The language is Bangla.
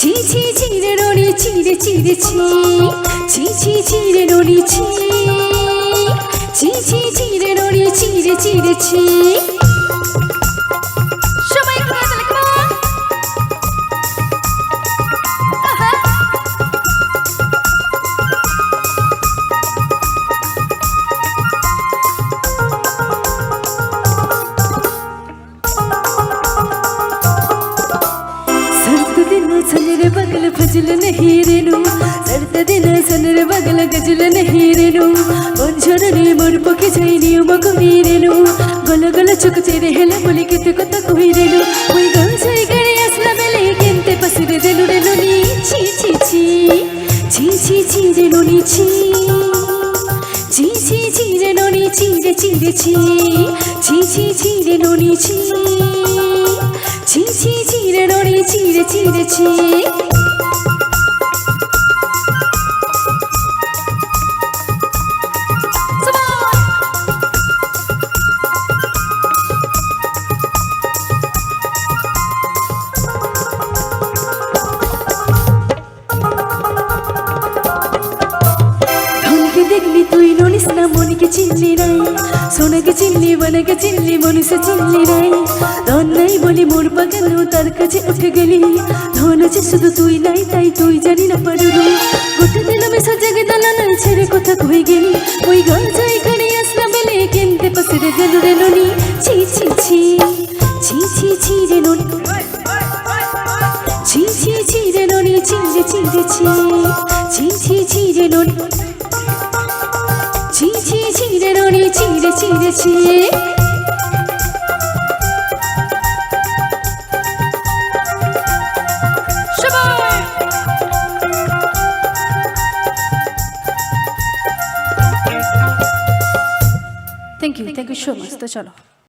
ছি ছি চিরে ননি চিরে চিরে ছি ছি ছি চিরে ননি ছি ছি ছি চিরে ননি চিরে চিরে ছি সবাই একটু হাত তালি করো। सनर बगल फजल नहीं रेनू सर्द दिन सनर बगल गजल नहीं रेनू बंझरने मोर पके जाइनी मगनी रेनू गल गल चुक तेरे हेला बोली किते कथा कहि रेनू ओई गाल जाई गरे असला बेले केनते पसरे देनु रेनू नी छी छी छी छी छी छी रेनू नी छी छी छी छी रेनू नी छी रे छी रे छी छी छी छी रेनू नी छी ছি ছি চিরে ননি চিরে চিরে ছি দেখলি তুই ননিস না মনকে চিনলি নাই সোনাকে চিনলি বনকে চিনলি মনুষে চিনলি নাই ধন নাই বলি মোর বাগানো তার কাছে উঠে গেলি ধন আছে শুধু তুই নাই তাই তুই জানি না পারুলো গোটা দিন আমি সজাগে দালাল ছেড়ে কথা কই গেলি ওই গাল যাই ঘরে আসলাম বেলে কেনতে পাশে গেল রে ননি ছি ছি ছি ছি ছি ছি রে ননি ছি ছি ছি রে ননি চিরে চিরে ছি ছি ছি ছি রে ননি ছি ছি চিরে ননি চিরে চিরে ছি থ্যাংক ইউ সো মাচ তো চলো